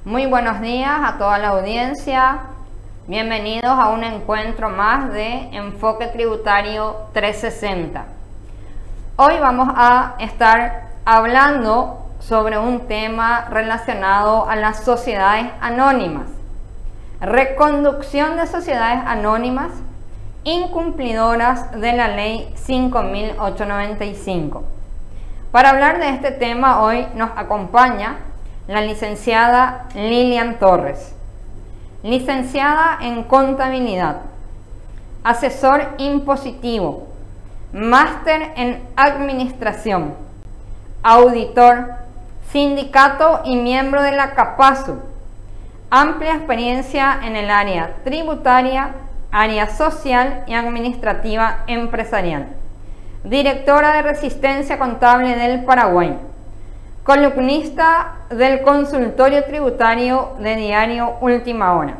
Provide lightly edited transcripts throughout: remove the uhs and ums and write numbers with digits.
Muy buenos días a toda la audiencia. Bienvenidos a un encuentro más de Enfoque Tributario 360. Hoy vamos a estar hablando sobre un tema relacionado a las sociedades anónimas. Reconducción de sociedades anónimas incumplidoras de la Ley 5.895. Para hablar de este tema hoy nos acompaña la licenciada Lilian Torres, licenciada en Contabilidad, asesor impositivo, máster en Administración, auditor, sindicato y miembro de la CAPASU, amplia experiencia en el área tributaria, área social y administrativa empresarial, directora de Resistencia Contable del Paraguay, columnista del consultorio tributario de diario Última Hora,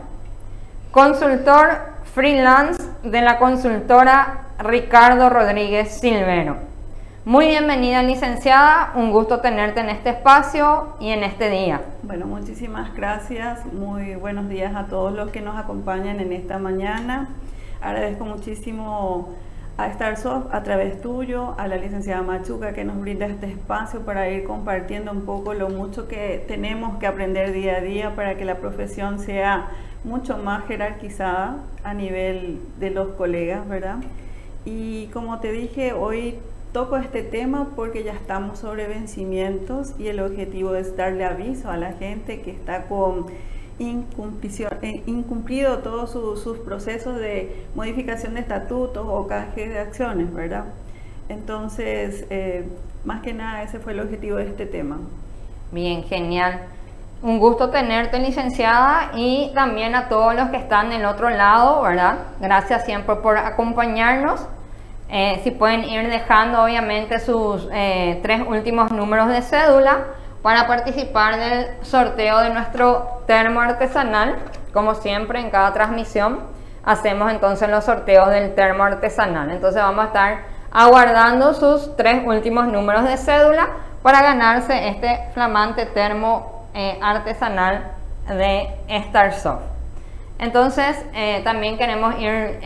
consultor freelance de la consultora Ricardo Rodríguez Silvero. Muy bienvenida, licenciada, un gusto tenerte en este espacio y en este día. Bueno, muchísimas gracias, muy buenos días a todos los que nos acompañan en esta mañana. Agradezco muchísimo a StarSoft a través tuyo, a la licenciada Machuca que nos brinda este espacio para ir compartiendo un poco lo mucho que tenemos que aprender día a día para que la profesión sea mucho más jerarquizada a nivel de los colegas, ¿verdad? Y como te dije, hoy toco este tema porque ya estamos sobre vencimientos y el objetivo es darle aviso a la gente que está con incumplido todos sus procesos de modificación de estatutos o canje de acciones, ¿verdad? Entonces, más que nada ese fue el objetivo de este tema. Bien, genial. Un gusto tenerte, licenciada, y también a todos los que están del otro lado, ¿verdad? Gracias siempre por acompañarnos. Si pueden ir dejando obviamente sus 3 últimos números de cédula para participar del sorteo de nuestro termo artesanal. Como siempre en cada transmisión hacemos entonces los sorteos del termo artesanal. Entonces vamos a estar aguardando sus 3 últimos números de cédula para ganarse este flamante termo artesanal de StarSoft. Entonces también queremos ir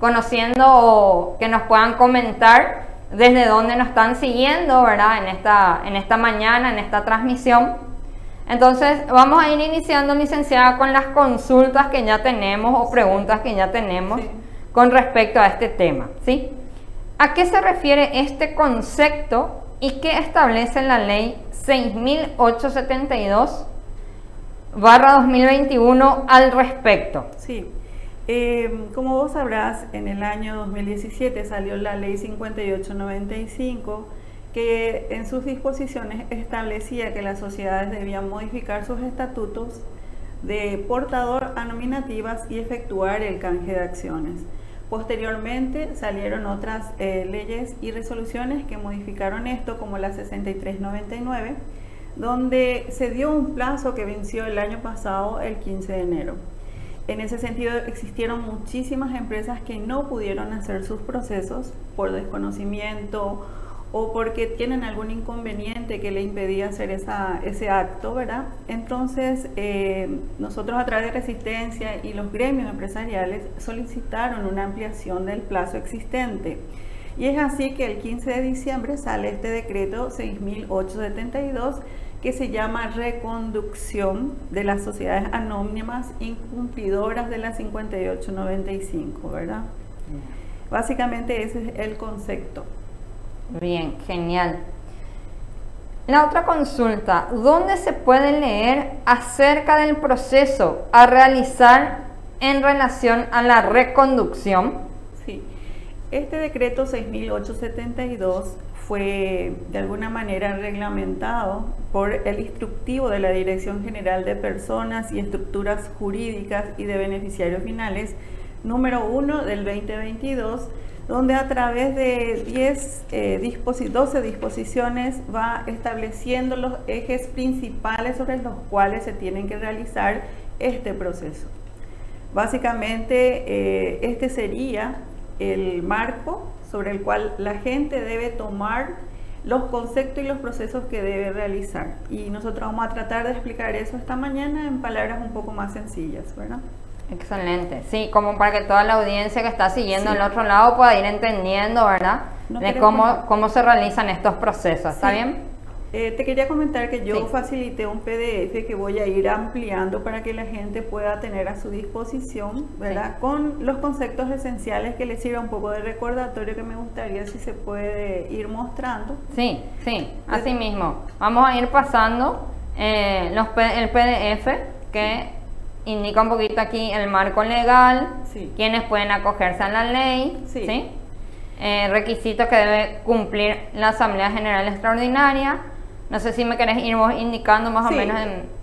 conociendo o que nos puedan comentar desde dónde nos están siguiendo, ¿verdad? En esta mañana, en esta transmisión. Entonces vamos a ir iniciando, licenciada, con las consultas que ya tenemos o preguntas que ya tenemos con respecto a este tema, ¿sí? ¿A qué se refiere este concepto y qué establece la ley 6.872/2021 al respecto? Sí. Como vos sabrás, en el año 2017 salió la ley 5895 que en sus disposiciones establecía que las sociedades debían modificar sus estatutos de portador a nominativas y efectuar el canje de acciones. Posteriormente salieron otras leyes y resoluciones que modificaron esto, como la 6399, donde se dio un plazo que venció el año pasado, el 15 de enero. En ese sentido, existieron muchísimas empresas que no pudieron hacer sus procesos por desconocimiento o porque tienen algún inconveniente que le impedía hacer ese acto, ¿verdad? Entonces, nosotros a través de Resistencia y los gremios empresariales solicitaron una ampliación del plazo existente. Y es así que el 15 de diciembre sale este decreto 6.872, que se llama Reconducción de las sociedades anónimas incumplidoras de la 5895, ¿verdad? Básicamente ese es el concepto. Bien, genial. La otra consulta, ¿dónde se puede leer acerca del proceso a realizar en relación a la reconducción? Sí, este decreto 6.872 fue de alguna manera reglamentado por el instructivo de la Dirección General de Personas y Estructuras Jurídicas y de Beneficiarios Finales número 1 del 2022, donde a través de 12 disposiciones va estableciendo los ejes principales sobre los cuales se tienen que realizar este proceso. Básicamente este sería el marco sobre el cual la gente debe tomar los conceptos y los procesos que debe realizar. Y nosotros vamos a tratar de explicar eso esta mañana en palabras un poco más sencillas, ¿verdad? Excelente, sí, como para que toda la audiencia que está siguiendo al otro lado pueda ir entendiendo, ¿verdad? De cómo se realizan estos procesos, ¿está bien? Te quería comentar que yo facilité un PDF que voy a ir ampliando para que la gente pueda tener a su disposición, ¿verdad? Con los conceptos esenciales que les sirva un poco de recordatorio, que me gustaría si se puede ir mostrando. Sí, así mismo. Vamos a ir pasando el PDF que indica un poquito aquí el marco legal, quienes pueden acogerse a la ley, ¿sí? Requisitos que debe cumplir la Asamblea General Extraordinaria. No sé si me querés ir indicando más o menos.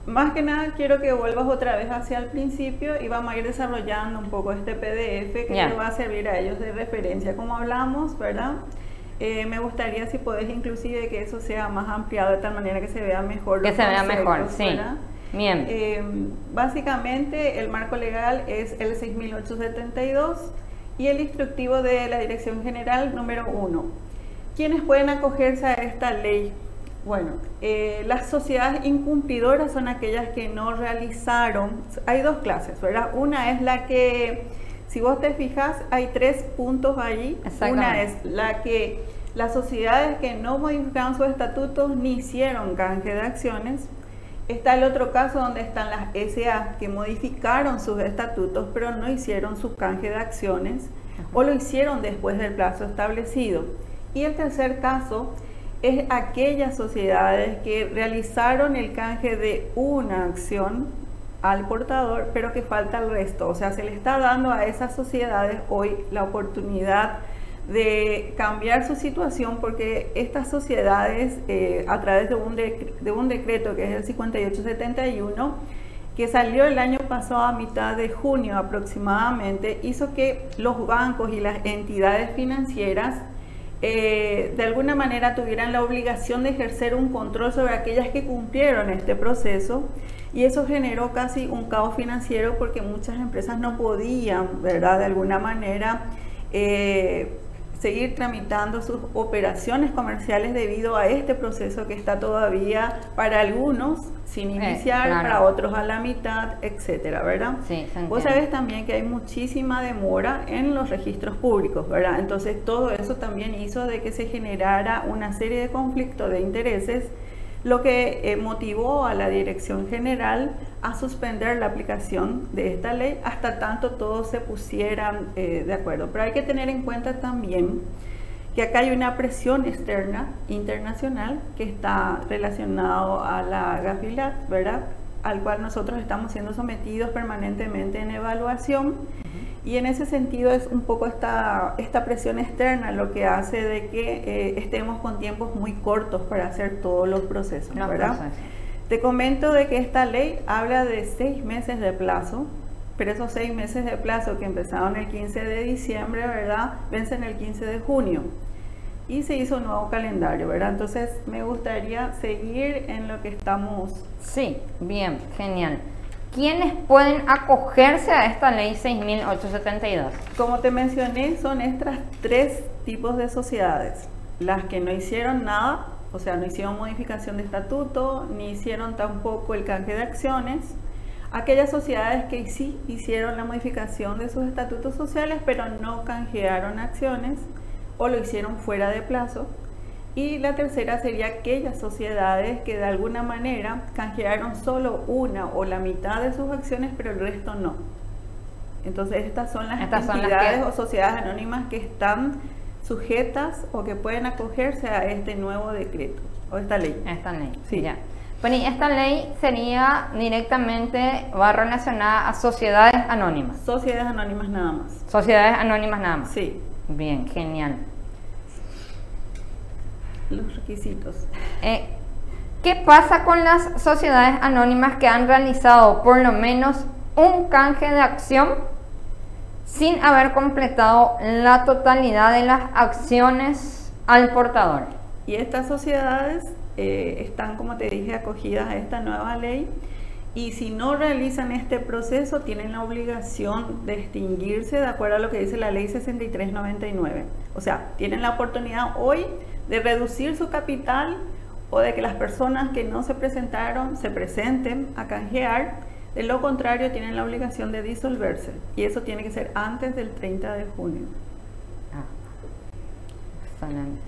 Más que nada quiero que vuelvas otra vez hacia el principio y vamos a ir desarrollando un poco este PDF que les va a servir a ellos de referencia. Como hablamos, ¿verdad? Me gustaría si podés inclusive que eso sea más ampliado de tal manera que se vea mejor. Que se vea mejor, sí. ¿Verdad? Bien. Básicamente el marco legal es el 6872 y el instructivo de la Dirección General número 1. ¿Quiénes pueden acogerse a esta ley? Bueno, las sociedades incumplidoras son aquellas que no realizaron. Hay dos clases, ¿verdad? Una es la que, si vos te fijas, hay 3 puntos allí. Una es la que las sociedades que no modificaron sus estatutos ni hicieron canje de acciones. Está el otro caso donde están las SA que modificaron sus estatutos pero no hicieron su canje de acciones o lo hicieron después del plazo establecido. Y el tercer caso es aquellas sociedades que realizaron el canje de una acción al portador, pero que falta el resto. O sea, se le está dando a esas sociedades hoy la oportunidad de cambiar su situación, porque estas sociedades, a través de un decreto que es el 5871, que salió el año pasado a mitad de junio aproximadamente, hizo que los bancos y las entidades financieras de alguna manera tuvieran la obligación de ejercer un control sobre aquellas que cumplieron este proceso, y eso generó casi un caos financiero porque muchas empresas no podían, ¿verdad?, de alguna manera seguir tramitando sus operaciones comerciales debido a este proceso que está todavía para algunos sin iniciar, para otros a la mitad, etcétera, ¿verdad? Sí, vos sabés también que hay muchísima demora en los registros públicos, ¿verdad? Entonces todo eso también hizo de que se generara una serie de conflictos de intereses, lo que motivó a la Dirección General a suspender la aplicación de esta ley hasta tanto todos se pusieran de acuerdo. Pero hay que tener en cuenta también que acá hay una presión externa, internacional, que está relacionado a la GAFILAT, ¿verdad?, al cual nosotros estamos siendo sometidos permanentemente en evaluación. Y en ese sentido es un poco esta presión externa lo que hace de que estemos con tiempos muy cortos para hacer todos los procesos, ¿verdad? Te comento de que esta ley habla de 6 meses de plazo, pero esos 6 meses de plazo que empezaron el 15 de diciembre, ¿verdad?, vencen el 15 de junio. Y se hizo un nuevo calendario, ¿verdad? Entonces me gustaría seguir en lo que estamos... Sí, bien, genial. ¿Quiénes pueden acogerse a esta ley 6872? Como te mencioné, son estas 3 tipos de sociedades. Las que no hicieron nada, o sea, no hicieron modificación de estatuto, ni hicieron tampoco el canje de acciones. Aquellas sociedades que sí hicieron la modificación de sus estatutos sociales, pero no canjearon acciones o lo hicieron fuera de plazo. Y la tercera sería aquellas sociedades que de alguna manera canjearon solo una o la mitad de sus acciones, pero el resto no. Entonces estas son las entidades o sociedades anónimas que están sujetas o que pueden acogerse a este nuevo decreto o esta ley. Esta ley, sí, ya. Bueno, y esta ley sería directamente, va relacionada a sociedades anónimas. Sociedades anónimas nada más. Sociedades anónimas nada más. Sí. Bien, genial. Los requisitos. ¿Qué pasa con las sociedades anónimas que han realizado por lo menos un canje de acción sin haber completado la totalidad de las acciones al portador? Y estas sociedades están, como te dije, acogidas a esta nueva ley, y si no realizan este proceso tienen la obligación de extinguirse de acuerdo a lo que dice la ley 6399. O sea, tienen la oportunidad hoy de reducir su capital o de que las personas que no se presentaron se presenten a canjear. De lo contrario, tienen la obligación de disolverse y eso tiene que ser antes del 30 de junio. Excelente.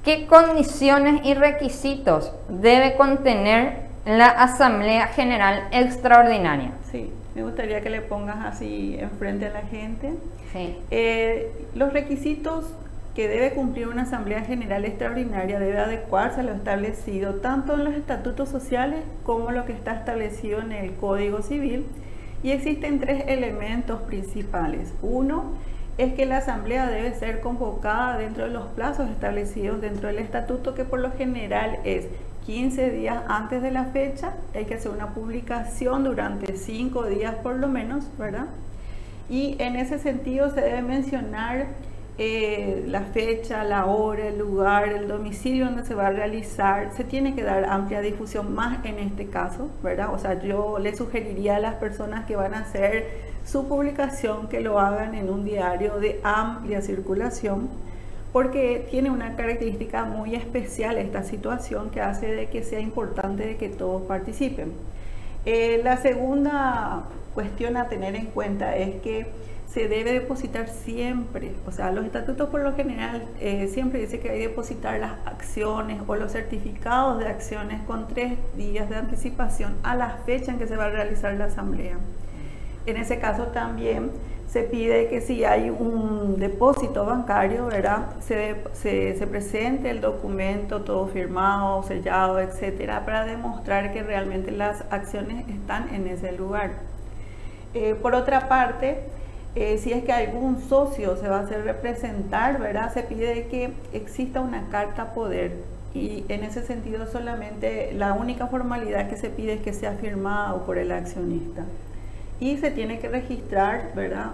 ¿Qué condiciones y requisitos debe contener la Asamblea General Extraordinaria? Sí, me gustaría que le pongas así enfrente a la gente. Sí. Los requisitos que debe cumplir una Asamblea General Extraordinaria debe adecuarse a lo establecido tanto en los estatutos sociales como lo que está establecido en el Código Civil, y existen 3 elementos principales. Uno es que la Asamblea debe ser convocada dentro de los plazos establecidos dentro del estatuto, que por lo general es 15 días antes de la fecha. Hay que hacer una publicación durante 5 días por lo menos, ¿verdad? Y en ese sentido se debe mencionar la fecha, la hora, el lugar, el domicilio donde se va a realizar. Se tiene que dar amplia difusión más en este caso, ¿verdad? O sea, yo le sugeriría a las personas que van a hacer su publicación que lo hagan en un diario de amplia circulación, porque tiene una característica muy especial esta situación que hace de que sea importante de que todos participen. La segunda cuestión a tener en cuenta es que se debe depositar siempre, o sea, los estatutos por lo general siempre dice que hay que depositar las acciones o los certificados de acciones con 3 días de anticipación a la fecha en que se va a realizar la asamblea. En ese caso también se pide que si hay un depósito bancario, ¿verdad?, se presente el documento todo firmado, sellado, etcétera, para demostrar que realmente las acciones están en ese lugar. Por otra parte, si es que algún socio se va a hacer representar, ¿verdad?, se pide que exista una carta poder, y en ese sentido solamente la única formalidad que se pide es que sea firmado por el accionista. Y se tiene que registrar, ¿verdad?,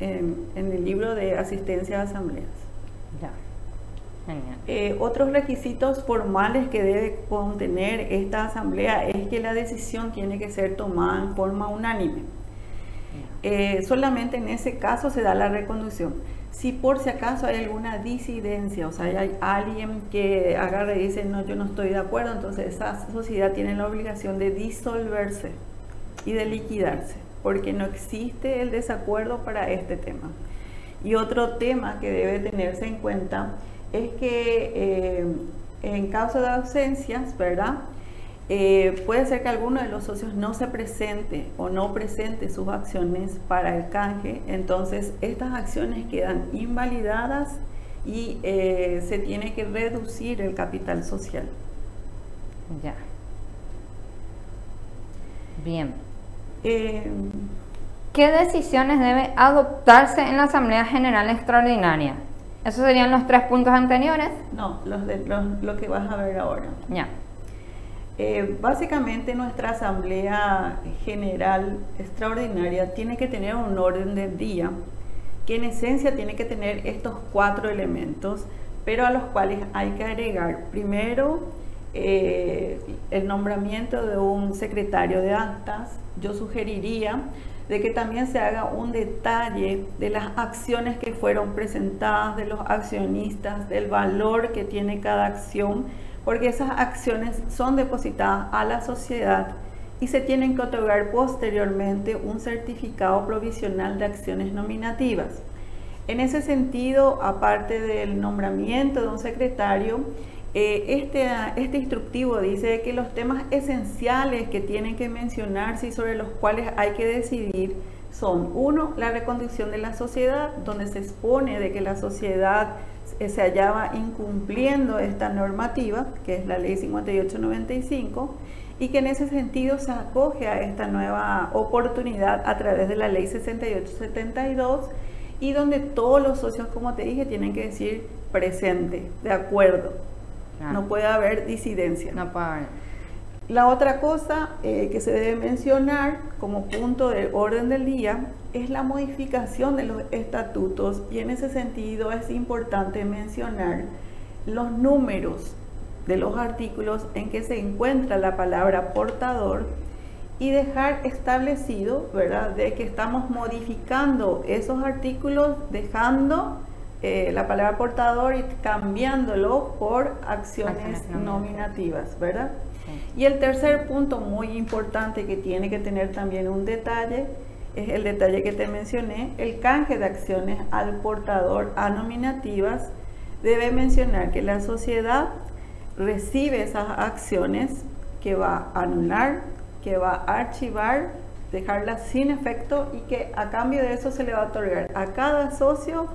en el libro de asistencia a asambleas. Ya. Genial. Otros requisitos formales que debe contener esta asamblea es que la decisión tiene que ser tomada en forma unánime. Solamente en ese caso se da la reconducción. Si por si acaso hay alguna disidencia, o sea, hay alguien que agarra y dice, no, yo no estoy de acuerdo, entonces esa sociedad tiene la obligación de disolverse y de liquidarse, porque no existe el desacuerdo para este tema. Y otro tema que debe tenerse en cuenta es que en caso de ausencias, ¿verdad?, puede ser que alguno de los socios no se presente o no presente sus acciones para el canje, entonces estas acciones quedan invalidadas y se tiene que reducir el capital social. Ya. Bien. ¿Qué decisiones debe adoptarse en la Asamblea General Extraordinaria? ¿Esos serían los 3 puntos anteriores? No, lo que vas a ver ahora. Ya. Básicamente nuestra Asamblea General Extraordinaria tiene que tener un orden del día que en esencia tiene que tener estos 4 elementos, pero a los cuales hay que agregar primero el nombramiento de un secretario de actas. Yo sugeriría de que también se haga un detalle de las acciones que fueron presentadas, de los accionistas, del valor que tiene cada acción, porque esas acciones son depositadas a la sociedad y se tienen que otorgar posteriormente un certificado provisional de acciones nominativas. En ese sentido, aparte del nombramiento de un secretario, este instructivo dice que los temas esenciales que tienen que mencionarse y sobre los cuales hay que decidir son: 1, la reconducción de la sociedad, donde se expone de que la sociedad se hallaba incumpliendo esta normativa, que es la ley 5895, y que en ese sentido se acoge a esta nueva oportunidad a través de la ley 6872, y donde todos los socios, como te dije, tienen que decir presente, de acuerdo. No puede haber disidencia. No puede haber. La otra cosa que se debe mencionar como punto del orden del día es la modificación de los estatutos, y en ese sentido es importante mencionar los números de los artículos en que se encuentra la palabra portador y dejar establecido, ¿verdad?, de que estamos modificando esos artículos dejando la palabra portador y cambiándolo por acciones nominativas, ¿verdad? Sí. Y el tercer punto muy importante que tiene que tener también un detalle, es el detalle que te mencioné, el canje de acciones al portador a nominativas. Debe mencionar que la sociedad recibe esas acciones, que va a anular, que va a archivar, dejarlas sin efecto, y que a cambio de eso se le va a otorgar a cada socio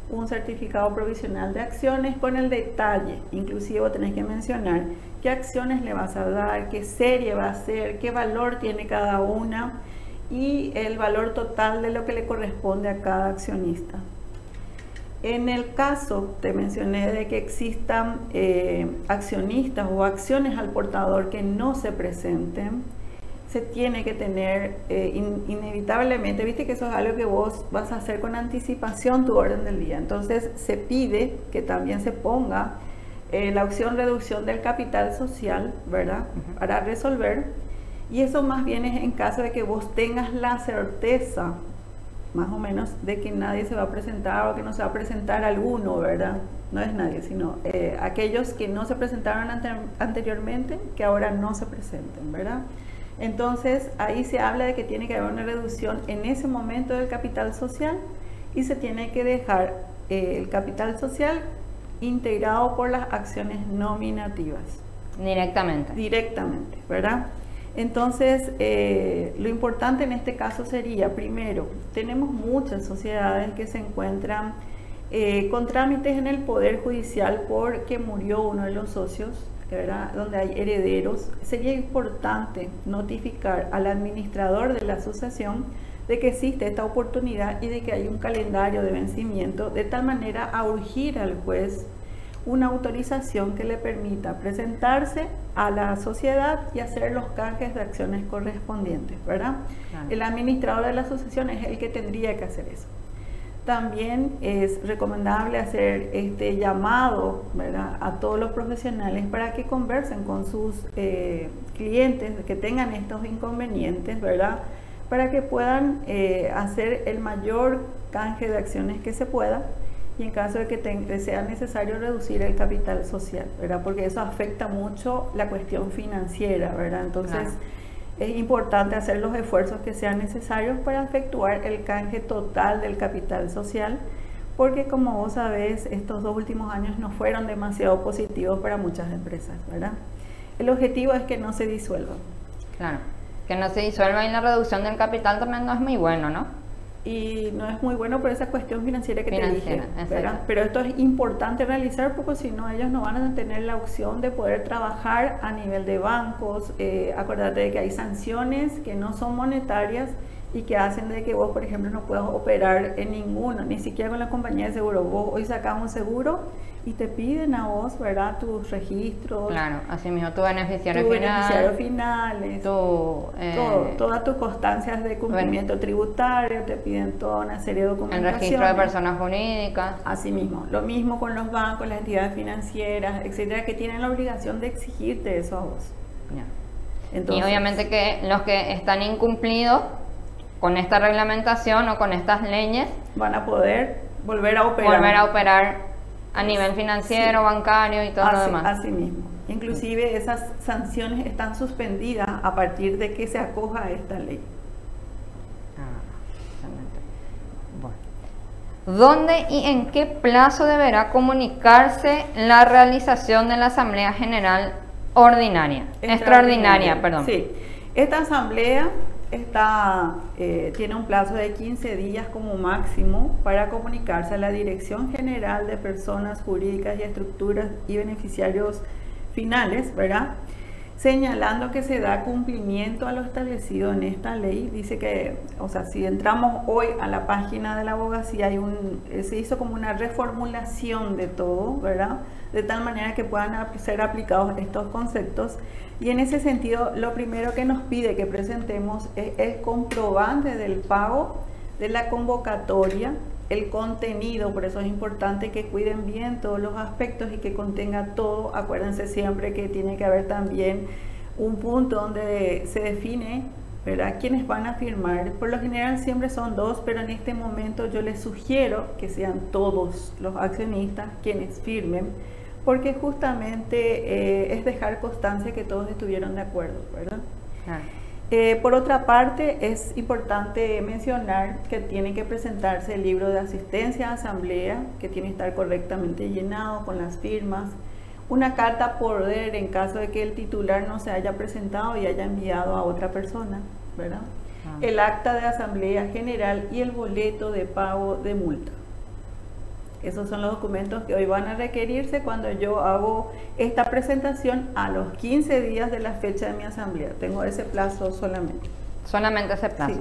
un certificado provisional de acciones con el detalle. Inclusive vos tenés que mencionar qué acciones le vas a dar, qué serie va a ser, qué valor tiene cada una y el valor total de lo que le corresponde a cada accionista. En el caso, te mencioné de que existan accionistas o acciones al portador que no se presenten, se tiene que tener inevitablemente, viste que eso es algo que vos vas a hacer con anticipación tu orden del día. Entonces se pide que también se ponga la opción reducción del capital social, ¿verdad? Para resolver. Y eso más bien es en caso de que vos tengas la certeza, más o menos, de que nadie se va a presentar o que no se va a presentar alguno, ¿verdad? No es nadie, sino aquellos que no se presentaron anteriormente, que ahora no se presenten, ¿verdad? Entonces ahí se habla de que tiene que haber una reducción en ese momento del capital social y se tiene que dejar el capital social integrado por las acciones nominativas. Directamente, ¿verdad? Entonces, lo importante en este caso sería, primero, tenemos muchas sociedades que se encuentran con trámites en el Poder Judicial porque murió uno de los socios, ¿verdad? Donde hay herederos. Sería importante notificar al administrador de la asociación de que existe esta oportunidad y de que hay un calendario de vencimiento, de tal manera a urgir al juez una autorización que le permita presentarse a la sociedad y hacer los canjes de acciones correspondientes, ¿verdad? Claro. El administrador de la asociación es el que tendría que hacer eso. También es recomendable hacer este llamado, ¿verdad?, a todos los profesionales para que conversen con sus clientes que tengan estos inconvenientes, ¿verdad?, para que puedan hacer el mayor canje de acciones que se pueda, y en caso de que sea necesario reducir el capital social, ¿verdad?, porque eso afecta mucho la cuestión financiera, ¿verdad? Entonces, claro, es importante hacer los esfuerzos que sean necesarios para efectuar el canje total del capital social, porque como vos sabés, estos 2 últimos años no fueron demasiado positivos para muchas empresas, ¿verdad? El objetivo es que no se disuelvan. Claro, que no se disuelva, y la reducción del capital también no es muy bueno, ¿no? Y no es muy bueno por esa cuestión financiera que te dije, ¿verdad? Pero esto es importante realizar porque si no ellos no van a tener la opción de poder trabajar a nivel de bancos. Acuérdate de que hay sanciones que no son monetarias y que hacen de que vos, por ejemplo, no puedas operar en ninguno, ni siquiera con la compañía de seguro. Vos hoy sacás un seguro y te piden a vos, ¿verdad?, tus registros. Claro, así mismo, tu beneficiario final, todas tus constancias de cumplimiento tributario, te piden toda una serie de documentación. El registro de personas jurídicas. Así mismo, lo mismo con los bancos, las entidades financieras, etcétera, que tienen la obligación de exigirte eso a vos. Ya. Entonces, y obviamente que los que están incumplidos con esta reglamentación o con estas leyes van a poder volver a operar a nivel financiero, sí, bancario y todo lo demás. Así mismo. Inclusive esas sanciones están suspendidas a partir de que se acoja a esta ley. Bueno. ¿Dónde y en qué plazo deberá comunicarse la realización de la Asamblea General Extraordinaria? Perdón. Sí. Esta asamblea tiene un plazo de 15 días como máximo para comunicarse a la Dirección General de Personas Jurídicas y Estructuras y Beneficiarios Finales, ¿verdad?, señalando que se da cumplimiento a lo establecido en esta ley. Dice que, o sea, si entramos hoy a la página de la abogacía, se hizo como una reformulación de todo, ¿verdad?, de tal manera que puedan ser aplicados estos conceptos. Y en ese sentido, lo primero que nos pide que presentemos es el comprobante del pago de la convocatoria, el contenido. Por eso es importante que cuiden bien todos los aspectos y que contenga todo. Acuérdense siempre que tiene que haber también un punto donde se define ¿verdad? ¿Quiénes van a firmar? Por lo general siempre son dos, pero en este momento yo les sugiero que sean todos los accionistas quienes firmen, porque justamente es dejar constancia que todos estuvieron de acuerdo, ¿verdad? Por otra parte, es importante mencionar que tiene que presentarse el libro de asistencia a asamblea, que tiene que estar correctamente llenado con las firmas, una carta poder en caso de que el titular no se haya presentado y haya enviado a otra persona, ¿verdad? El acta de asamblea general y el boleto de pago de multa. Esos son los documentos que hoy van a requerirse cuando yo hago esta presentación a los 15 días de la fecha de mi asamblea. Tengo ese plazo solamente. Solamente ese plazo. Sí.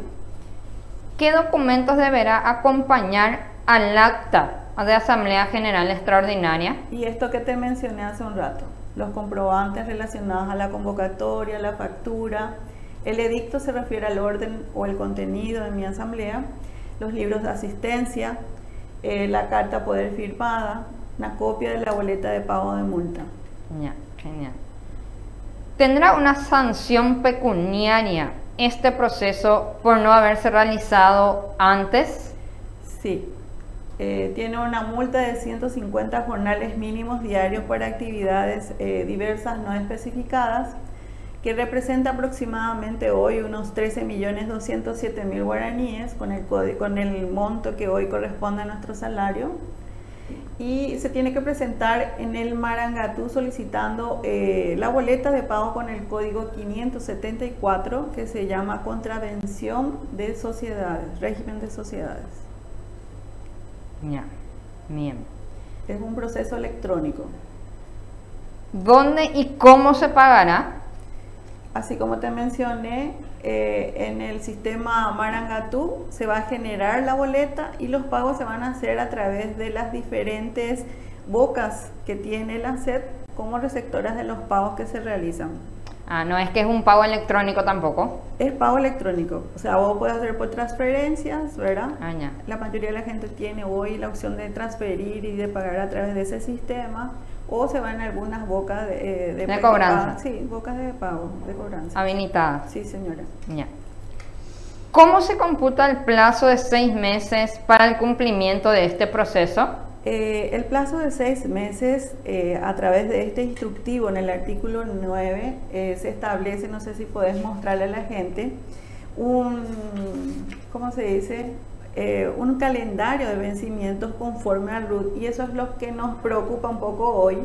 ¿Qué documentos deberá acompañar al acta de Asamblea General Extraordinaria? Y esto que te mencioné hace un rato, los comprobantes relacionados a la convocatoria, la factura, el edicto se refiere al orden o el contenido de mi asamblea, los libros de asistencia, la carta poder firmada, una copia de la boleta de pago de multa. Ya, genial. ¿Tendrá una sanción pecuniaria este proceso por no haberse realizado antes? Sí. Tiene una multa de 150 jornales mínimos diarios para actividades diversas no especificadas, que representa aproximadamente hoy unos 13.207.000 guaraníes con el monto que hoy corresponde a nuestro salario, y se tiene que presentar en el Marangatú solicitando la boleta de pago con el código 574, que se llama contravención de sociedades, régimen de sociedades. Ya, bien. Es un proceso electrónico. ¿Dónde y cómo se pagará? Así como te mencioné, en el sistema Marangatú se va a generar la boleta y los pagos se van a hacer a través de las diferentes bocas que tiene la SED como receptoras de los pagos que se realizan. No es que es un pago electrónico tampoco. Es pago electrónico, o sea, vos puedes hacer por transferencias, ¿verdad? Ya. La mayoría de la gente tiene hoy la opción de transferir y de pagar a través de ese sistema, o se van a algunas bocas de cobranza. Sí, bocas de pago, de cobranza. Habilitadas. Sí, señora. Ya. ¿Cómo se computa el plazo de 6 meses para el cumplimiento de este proceso? El plazo de 6 meses, a través de este instructivo en el artículo 9, se establece, no sé si podés mostrarle a la gente, ¿cómo se dice? Un calendario de vencimientos conforme al RUT, y eso es lo que nos preocupa un poco hoy,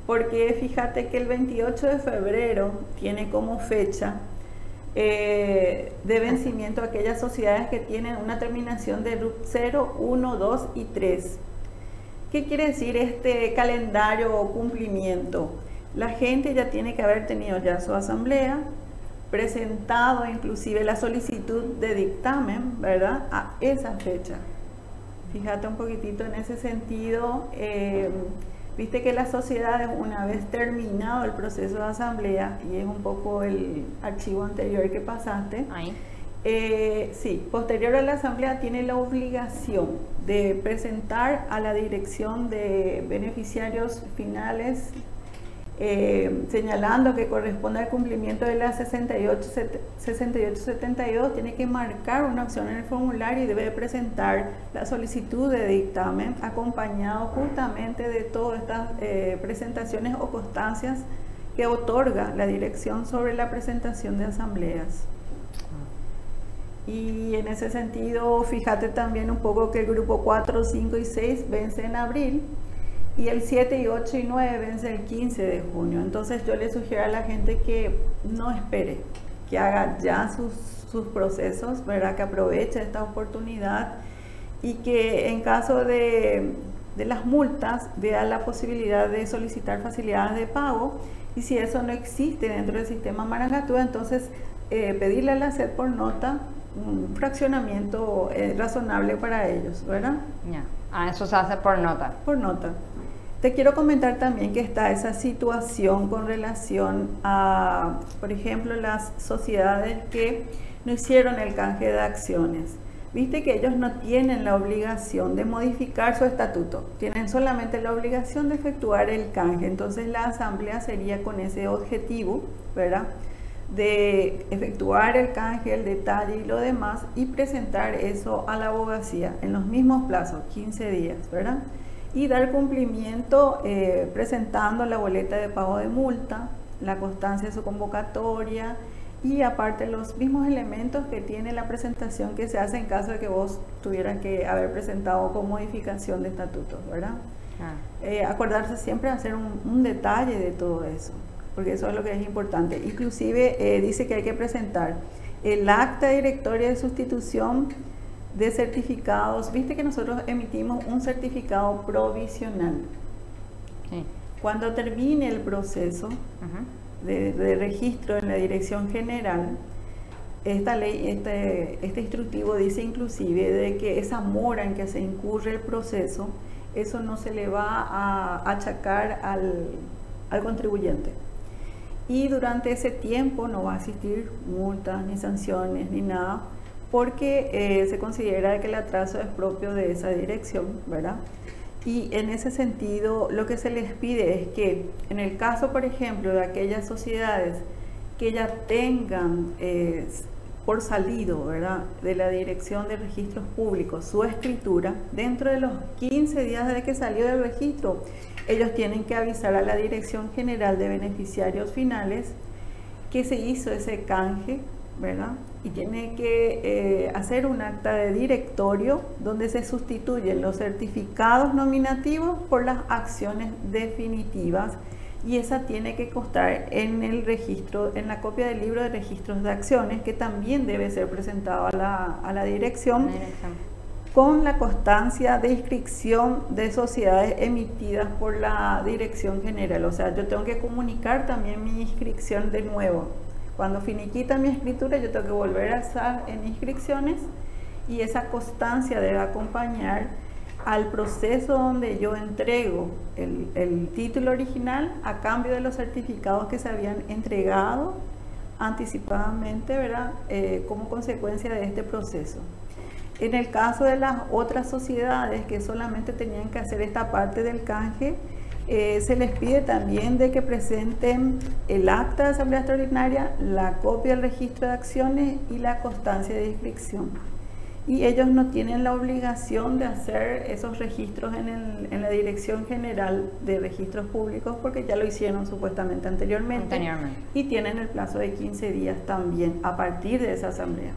porque fíjate que el 28 de febrero tiene como fecha de vencimiento aquellas sociedades que tienen una terminación de RUT 0, 1, 2 y 3. ¿Qué quiere decir este calendario o cumplimiento? La gente ya tiene que haber tenido ya su asamblea, presentado inclusive la solicitud de dictamen, ¿verdad?, a esa fecha. Fíjate un poquitito en ese sentido. Viste que las sociedades, una vez terminado el proceso de asamblea, y es un poco el archivo anterior que pasaste, sí, posterior a la asamblea tiene la obligación de presentar a la dirección de beneficiarios finales, señalando que corresponde al cumplimiento de la 6872, tiene que marcar una opción en el formulario y debe presentar la solicitud de dictamen acompañado justamente de todas estas presentaciones o constancias que otorga la dirección sobre la presentación de asambleas. Y en ese sentido, fíjate también un poco que el grupo 4, 5 y 6 vence en abril, y el 7 y 8 y 9 vence el 15 de junio. Entonces yo le sugiero a la gente que no espere, que haga ya sus procesos, ¿verdad?, que aproveche esta oportunidad, y que en caso de las multas vea la posibilidad de solicitar facilidades de pago, y si eso no existe dentro del sistema Marangatú, entonces pedirle a la SED por nota un fraccionamiento razonable para ellos, ¿verdad? Ya. Eso se hace por nota. Por nota. Te quiero comentar también que está esa situación con relación a, por ejemplo, las sociedades que no hicieron el canje de acciones. Viste que ellos no tienen la obligación de modificar su estatuto, tienen solamente la obligación de efectuar el canje. Entonces la asamblea sería con ese objetivo, ¿verdad?, de efectuar el canje, el detalle y lo demás y presentar eso a la abogacía en los mismos plazos, 15 días, ¿verdad? Y dar cumplimiento presentando la boleta de pago de multa, la constancia de su convocatoria y aparte los mismos elementos que tiene la presentación que se hace en caso de que vos tuvieras que haber presentado con modificación de estatutos, ¿verdad? Acordarse siempre de hacer un detalle de todo eso, porque eso es lo que es importante. Inclusive dice que hay que presentar el acta directoria de sustitución de certificados. Viste que nosotros emitimos un certificado provisional. Sí. Cuando termine el proceso de registro en la Dirección General, esta ley, este instructivo dice inclusive de que esa mora en que se incurre el proceso, eso no se le va a achacar al contribuyente. Y durante ese tiempo no va a existir multas, ni sanciones, ni nada, porque se considera que el atraso es propio de esa dirección, ¿verdad? Y en ese sentido, lo que se les pide es que, en el caso, por ejemplo, de aquellas sociedades que ya tengan por salido, ¿verdad?, de la Dirección de Registros Públicos su escritura, dentro de los 15 días desde que salió del registro, ellos tienen que avisar a la Dirección General de Beneficiarios Finales que se hizo ese canje, ¿verdad? Y tiene que hacer un acta de directorio donde se sustituyen los certificados nominativos por las acciones definitivas, y esa tiene que constar en el registro, en la copia del libro de registros de acciones, que también debe ser presentado a la dirección, con la constancia de inscripción de sociedades emitidas por la Dirección General. O sea, yo tengo que comunicar también mi inscripción de nuevo. Cuando finiquita mi escritura, yo tengo que volver a estar en inscripciones, y esa constancia debe acompañar al proceso donde yo entrego el título original a cambio de los certificados que se habían entregado anticipadamente, ¿verdad?, como consecuencia de este proceso. En el caso de las otras sociedades que solamente tenían que hacer esta parte del canje, se les pide también de que presenten el acta de asamblea extraordinaria, la copia del registro de acciones y la constancia de inscripción. Y ellos no tienen la obligación de hacer esos registros en la Dirección General de Registros Públicos, porque ya lo hicieron supuestamente anteriormente. Y tienen el plazo de 15 días también a partir de esa asamblea.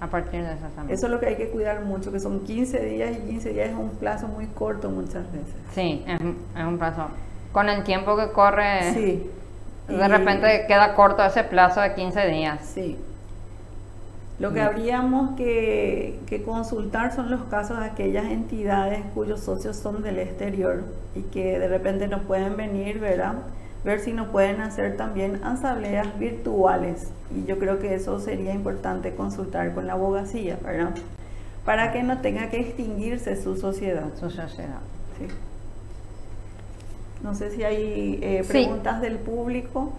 A partir de esa asamblea. Eso es lo que hay que cuidar mucho, que son 15 días, y 15 días es un plazo muy corto muchas veces. Sí, es un plazo. Con el tiempo que corre, sí, de repente queda corto ese plazo de 15 días. Sí. Lo que habríamos que consultar son los casos de aquellas entidades cuyos socios son del exterior y que de repente no pueden venir, ¿verdad?, ver si no pueden hacer también asambleas virtuales, y yo creo que eso sería importante consultar con la abogacía, ¿verdad?, para que no tenga que extinguirse su sociedad. Su sociedad. Sí. No sé si hay preguntas del público.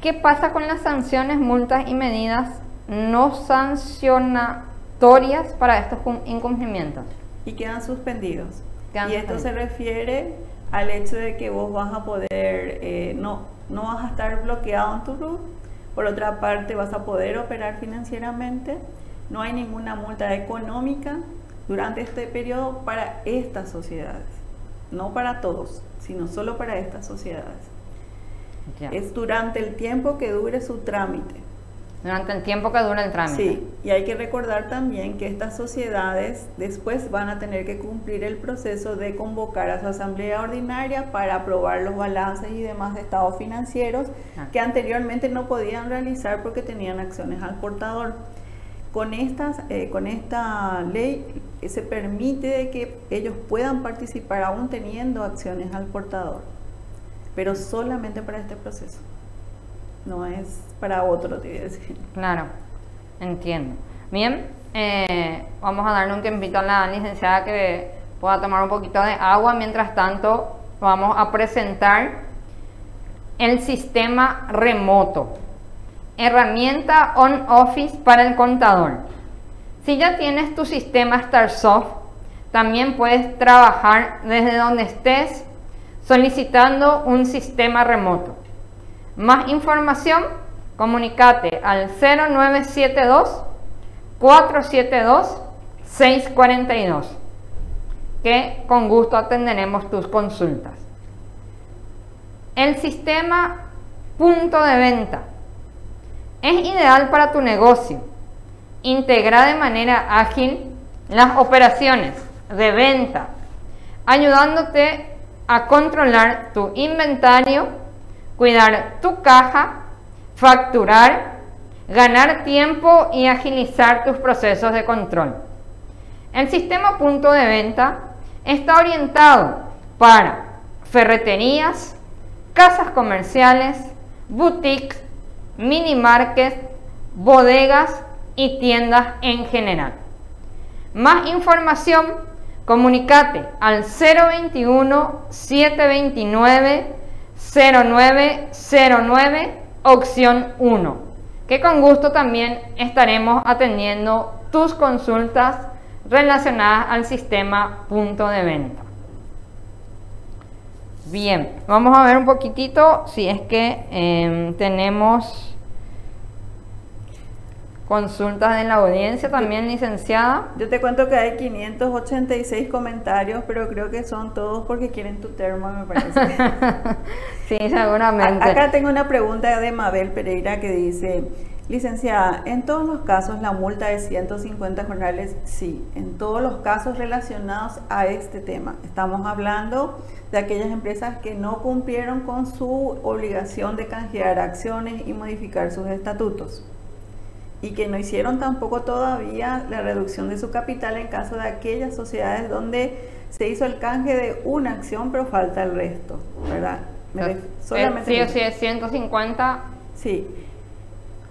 ¿Qué pasa con las sanciones, multas y medidas no sancionatorias para estos incumplimientos? Y quedan suspendidos. Y esto se refiere al hecho de que vos vas a poder, no vas a estar bloqueado en tu RUT. Por otra parte, vas a poder operar financieramente. No hay ninguna multa económica durante este periodo para estas sociedades. No para todos, sino solo para estas sociedades. Ya. Es durante el tiempo que dure su trámite. Durante el tiempo que dura el trámite. Sí, y hay que recordar también que estas sociedades después van a tener que cumplir el proceso de convocar a su asamblea ordinaria para aprobar los balances y demás de estados financieros que anteriormente no podían realizar porque tenían acciones al portador. Con esta ley se permite que ellos puedan participar aún teniendo acciones al portador, pero solamente para este proceso. No es para otro, te voy a decir. Claro, entiendo. Bien, vamos a darle un tiempito a la licenciada que pueda tomar un poquito de agua. Mientras tanto, vamos a presentar el sistema remoto. Herramienta on-office para el contador. Si ya tienes tu sistema StarSoft, también puedes trabajar desde donde estés solicitando un sistema remoto. Más información comunicate al 0972-472-642, que con gusto atenderemos tus consultas. El sistema punto de venta es ideal para tu negocio. Integra de manera ágil las operaciones de venta, ayudándote a controlar tu inventario, cuidar tu caja, facturar, ganar tiempo y agilizar tus procesos de control. El sistema punto de venta está orientado para ferreterías, casas comerciales, boutiques, mini markets, bodegas y tiendas en general. Más información, comunicate al 021-729-0909, opción 1, que con gusto también estaremos atendiendo tus consultas relacionadas al sistema punto de venta. Bien, vamos a ver un poquitito si es que tenemos consultas de la audiencia también, licenciada. Yo te cuento que hay 586 comentarios, pero creo que son todos porque quieren tu termo, me parece. Sí, seguramente. Acá tengo una pregunta de Mabel Pereira que dice: licenciada, ¿en todos los casos la multa de 150 jornales? Sí, en todos los casos relacionados a este tema. Estamos hablando de aquellas empresas que no cumplieron con su obligación de canjear acciones y modificar sus estatutos, y que no hicieron tampoco todavía la reducción de su capital en caso de aquellas sociedades donde se hizo el canje de una acción pero falta el resto, ¿verdad? Solamente sí o sí es 150 sí,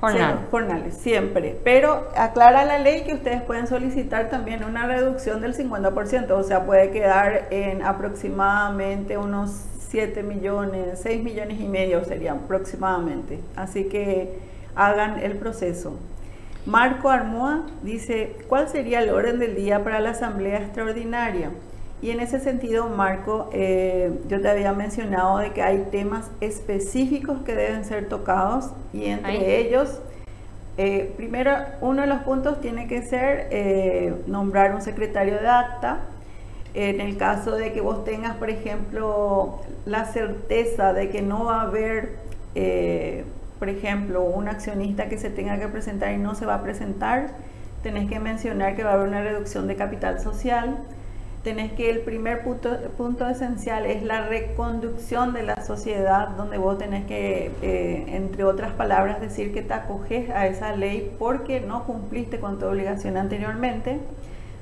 jornales. Jornales, siempre. Pero aclara la ley que ustedes pueden solicitar también una reducción del 50%, o sea, puede quedar en aproximadamente unos 7 millones, 6 millones y medio serían aproximadamente. Así que hagan el proceso. Marco Armoa dice: ¿cuál sería el orden del día para la asamblea extraordinaria? Y en ese sentido, Marco, yo te había mencionado de que hay temas específicos que deben ser tocados, y entre ellos, primero, uno de los puntos tiene que ser nombrar un secretario de acta. En el caso de que vos tengas, por ejemplo, la certeza de que no va a haber, por ejemplo, un accionista que se tenga que presentar y no se va a presentar, tenés que mencionar que va a haber una reducción de capital social. Tenés que el primer punto esencial es la reconducción de la sociedad, donde vos tenés que, entre otras palabras, decir que te acoges a esa ley porque no cumpliste con tu obligación anteriormente.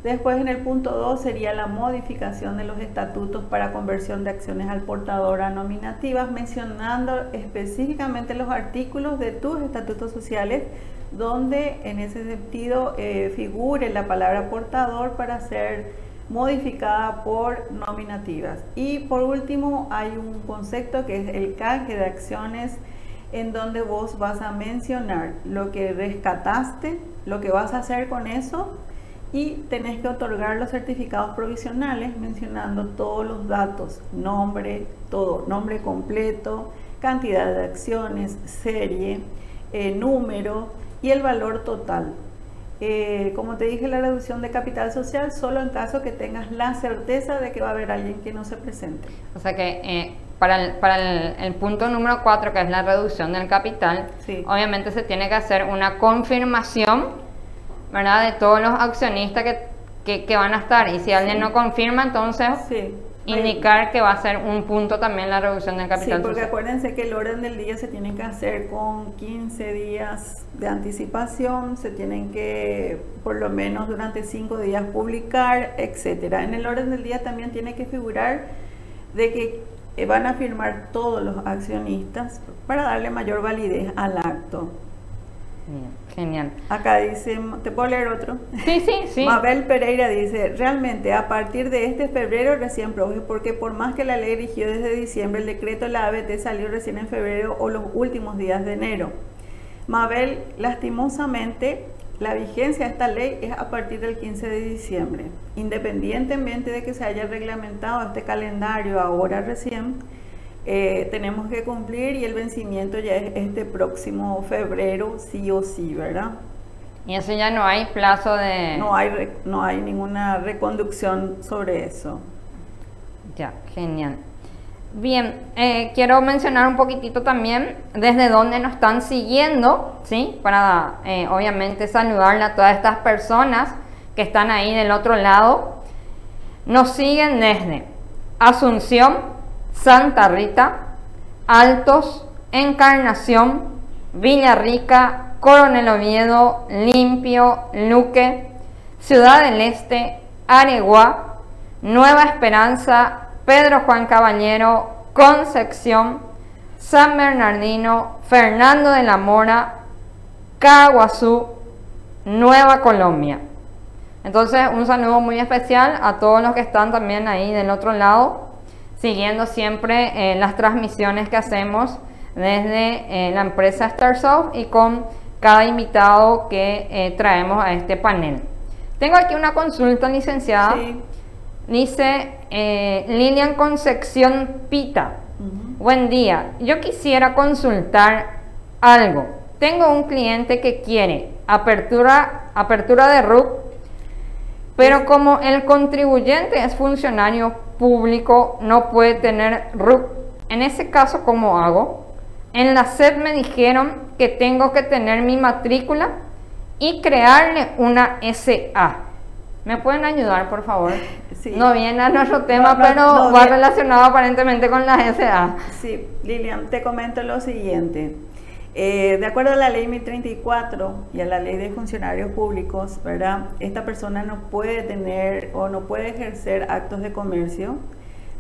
Después, en el punto 2 sería la modificación de los estatutos para conversión de acciones al portador a nominativas, mencionando específicamente los artículos de tus estatutos sociales, donde en ese sentido figure la palabra portador para ser modificada por nominativas. Y por último, hay un concepto que es el canje de acciones, en donde vos vas a mencionar lo que rescataste, lo que vas a hacer con eso, y tenés que otorgar los certificados provisionales mencionando todos los datos: nombre, todo, nombre completo, cantidad de acciones, serie, número y el valor total. Como te dije, la reducción de capital social solo en caso que tengas la certeza de que va a haber alguien que no se presente. O sea que para el punto número 4, que es la reducción del capital, sí, obviamente se tiene que hacer una confirmación, ¿verdad?, de todos los accionistas que van a estar, y si alguien no confirma, entonces sí, indicar que va a ser un punto también la reducción del capital social. Sí, porque acuérdense que el orden del día se tiene que hacer con 15 días de anticipación, se tienen que por lo menos durante 5 días publicar, etcétera. En el orden del día también tiene que figurar de que van a firmar todos los accionistas para darle mayor validez al acto. Bien, genial. Acá dice, ¿te puedo leer otro? Sí. Mabel Pereira dice: realmente a partir de este febrero recién, profe, porque por más que la ley rigió desde diciembre, el decreto de la ABT salió recién en febrero o los últimos días de enero. Mabel, lastimosamente, la vigencia de esta ley es a partir del 15 de diciembre. Independientemente de que se haya reglamentado este calendario ahora recién, tenemos que cumplir y el vencimiento ya es este próximo febrero, sí o sí, ¿verdad? Y eso ya no hay plazo de... No hay ninguna reconducción sobre eso. Ya, genial. Bien, quiero mencionar un poquitito también desde dónde nos están siguiendo, ¿sí? Para obviamente saludarle a todas estas personas que están ahí del otro lado. Nos siguen desde Asunción, Santa Rita, Altos, Encarnación, Villarrica, Coronel Oviedo, Limpio, Luque, Ciudad del Este, Areguá, Nueva Esperanza, Pedro Juan Caballero, Concepción, San Bernardino, Fernando de la Mora, Caguazú, Nueva Colombia. Entonces, un saludo muy especial a todos los que están también ahí del otro lado, siguiendo siempre las transmisiones que hacemos desde la empresa Starsoft y con cada invitado que traemos a este panel. Tengo aquí una consulta, licenciada. Sí. Dice Lilian Concepción Pita. Buen día, yo quisiera consultar algo. Tengo un cliente que quiere apertura de RUC, pero como el contribuyente es funcionario público, no puede tener RUC. En ese caso, ¿cómo hago? En la SED me dijeron que tengo que tener mi matrícula y crearle una SA. ¿Me pueden ayudar, por favor? Sí. No viene a nuestro tema, pero va relacionado aparentemente con la SA. Sí, Lilian, te comento lo siguiente. De acuerdo a la ley 1034 y a la ley de funcionarios públicos, ¿verdad? Esta persona no puede tener o no puede ejercer actos de comercio,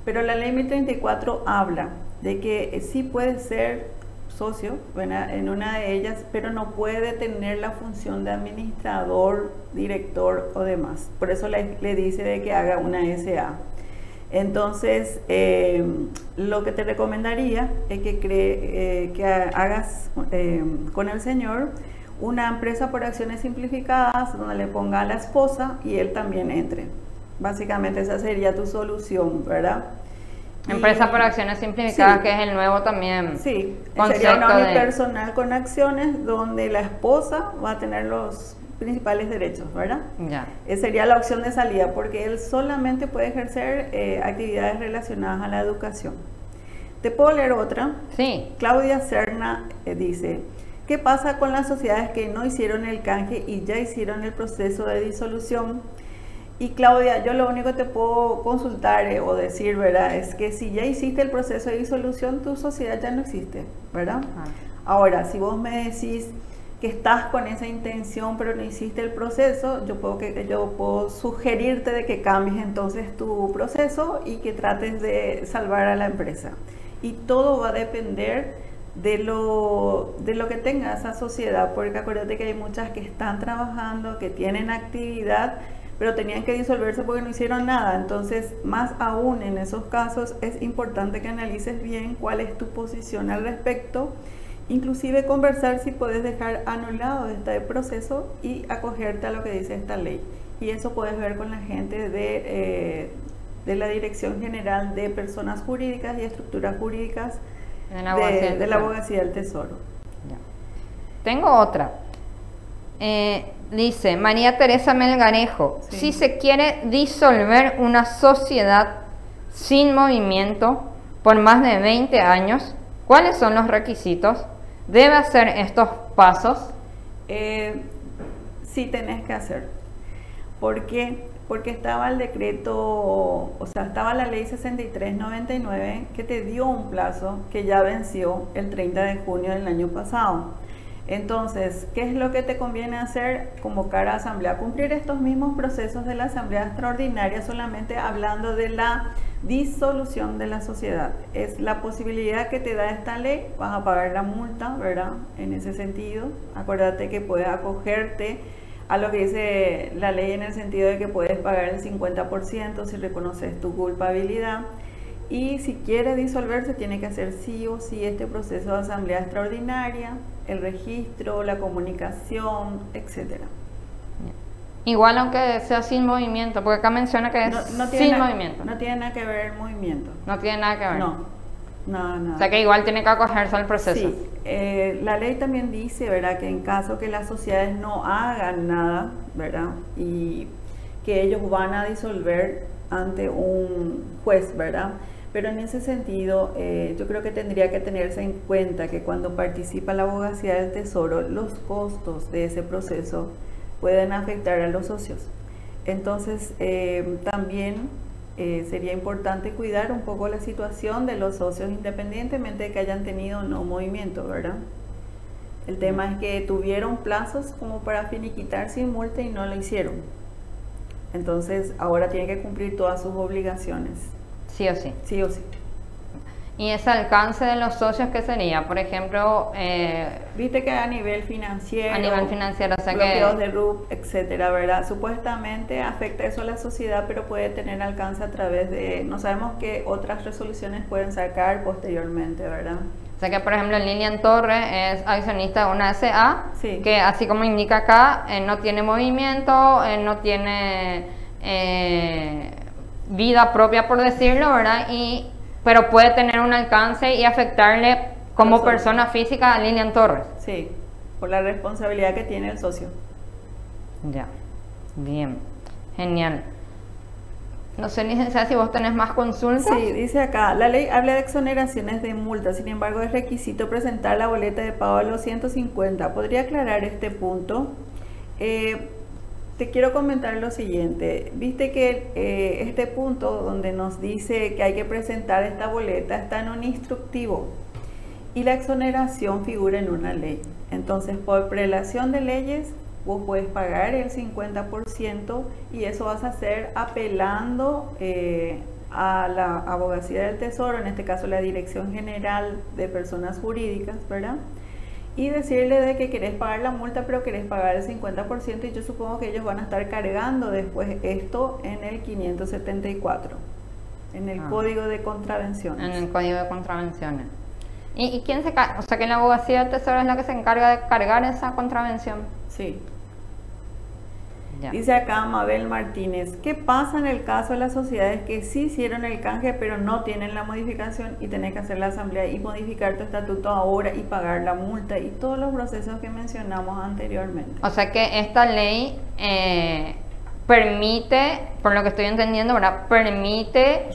pero la ley 1034 habla de que sí puede ser socio, ¿verdad?, en una de ellas, pero no puede tener la función de administrador, director o demás. Por eso le dice de que haga una SA. Entonces, lo que te recomendaría es que hagas con el señor una empresa por acciones simplificadas donde le ponga a la esposa y él también entre. Básicamente esa sería tu solución, ¿verdad? Empresa por acciones simplificadas, sí, que es el nuevo también. Sí, sería una unipersonal con acciones donde la esposa va a tener los principales derechos, ¿verdad? Ya. Sería la opción de salida, porque él solamente puede ejercer actividades relacionadas a la educación. ¿Te puedo leer otra? Sí. Claudia Serna dice: ¿qué pasa con las sociedades que no hicieron el canje y ya hicieron el proceso de disolución? Y Claudia, yo lo único que te puedo consultar o decir, ¿verdad?, es que si ya hiciste el proceso de disolución, tu sociedad ya no existe, ¿verdad? Ahora, si vos me decís que estás con esa intención pero no hiciste el proceso, yo puedo sugerirte de que cambies entonces tu proceso y que trates de salvar a la empresa. Y todo va a depender de lo que tenga esa sociedad, porque acuérdate que hay muchas que están trabajando, que tienen actividad, pero tenían que disolverse porque no hicieron nada. Entonces, más aún en esos casos, es importante que analices bien cuál es tu posición al respecto, inclusive conversar si puedes dejar anulado este proceso y acogerte a lo que dice esta ley. Y eso puedes ver con la gente de la Dirección General de Personas Jurídicas y Estructuras Jurídicas de la Abogacía del Tesoro. Ya. Tengo otra. Dice María Teresa Melgarejo: sí. Si se quiere disolver una sociedad sin movimiento por más de 20 años, ¿cuáles son los requisitos? ¿Debe hacer estos pasos? Sí tenés que hacer. ¿Por qué? Porque estaba el decreto, o sea, estaba la ley 6399 que te dio un plazo que ya venció el 30 de junio del año pasado. Entonces, ¿qué es lo que te conviene hacer? Convocar a asamblea, cumplir estos mismos procesos de la asamblea extraordinaria, solamente hablando de la disolución de la sociedad. Es la posibilidad que te da esta ley. Vas a pagar la multa, ¿verdad? En ese sentido, acuérdate que puedes acogerte a lo que dice la ley en el sentido de que puedes pagar el 50% si reconoces tu culpabilidad. Y si quiere disolverse, tiene que hacer sí o sí este proceso de asamblea extraordinaria, el registro, la comunicación, etcétera. Igual aunque sea sin movimiento, porque acá menciona que es sin movimiento. No tiene nada que ver el movimiento. No tiene nada que ver. No. Nada, nada. O sea que igual tiene que acogerse al proceso. Sí, la ley también dice, ¿verdad?, que en caso que las sociedades no hagan nada, ¿verdad?, y que ellos van a disolver ante un juez, ¿verdad? Pero en ese sentido, yo creo que tendría que tenerse en cuenta que cuando participa la Abogacía del Tesoro, los costos de ese proceso pueden afectar a los socios. Entonces, también sería importante cuidar un poco la situación de los socios, independientemente de que hayan tenido o no movimiento, ¿verdad? El tema es que tuvieron plazos como para finiquitar sin multa y no lo hicieron. Entonces, ahora tienen que cumplir todas sus obligaciones. Sí o sí. Sí o sí. ¿Y ese alcance de los socios qué sería? Por ejemplo, viste que a nivel financiero, o sea bloqueos que de RUP, etcétera, ¿verdad? Supuestamente afecta eso a la sociedad, pero puede tener alcance a través de, no sabemos qué otras resoluciones pueden sacar posteriormente, ¿verdad? O sea que, por ejemplo, Lilian Torres es accionista de una SA, sí, que así como indica acá, no tiene movimiento, no tiene vida propia, por decirlo, ¿verdad? Pero puede tener un alcance y afectarle como persona física a Lilian Torres. Sí, por la responsabilidad que tiene el socio. Ya, bien, genial. No sé, licenciada, si vos tenés más consultas. Sí, dice acá, la ley habla de exoneraciones de multas, sin embargo es requisito presentar la boleta de pago de los 150. ¿Podría aclarar este punto? Te quiero comentar lo siguiente, viste que este punto donde nos dice que hay que presentar esta boleta está en un instructivo y la exoneración figura en una ley. Entonces, por prelación de leyes, vos puedes pagar el 50% y eso vas a hacer apelando a la Abogacía del Tesoro, en este caso la Dirección General de Personas Jurídicas, ¿verdad? Y decirle de que querés pagar la multa, pero querés pagar el 50%, y yo supongo que ellos van a estar cargando después esto en el 574, en el Código de Contravenciones. En el Código de Contravenciones. ¿Y quién se carga? O sea que la Abogacía del Tesoro es la que se encarga de cargar esa contravención. Sí. Ya. Dice acá Mabel Martínez, ¿qué pasa en el caso de las sociedades que sí hicieron el canje pero no tienen la modificación y tenés que hacer la asamblea y modificar tu estatuto ahora y pagar la multa y todos los procesos que mencionamos anteriormente? O sea que esta ley permite, por lo que estoy entendiendo, ¿verdad?, permite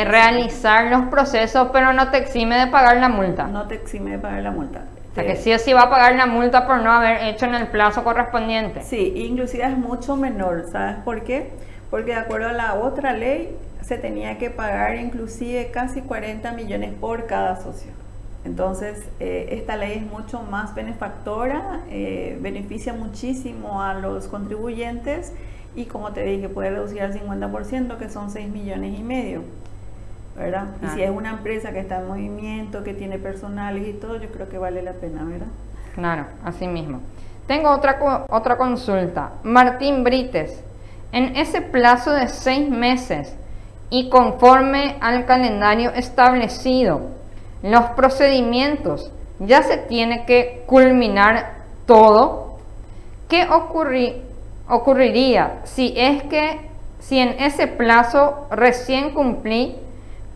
realizar los procesos, pero no te exime de pagar la multa. No te exime de pagar la multa. O sea que sí o sí va a pagar la multa por no haber hecho en el plazo correspondiente. Sí, inclusive es mucho menor, ¿sabes por qué? Porque de acuerdo a la otra ley se tenía que pagar inclusive casi 40 millones por cada socio. Entonces, esta ley es mucho más benefactora, beneficia muchísimo a los contribuyentes y, como te dije, puede reducir al 50%, que son 6,5 millones, ¿verdad? Y si es una empresa que está en movimiento, que tiene personales y todo, yo creo que vale la pena, ¿verdad? Claro, así mismo. Tengo otra consulta. Martín Brites, en ese plazo de 6 meses y conforme al calendario establecido, los procedimientos ya se tiene que culminar todo. ¿Qué ocurriría si en ese plazo recién cumplí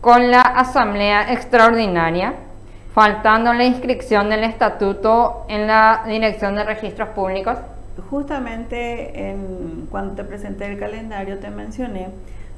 con la asamblea extraordinaria, faltando la inscripción del estatuto en la Dirección de Registros Públicos? Justamente cuando te presenté el calendario te mencioné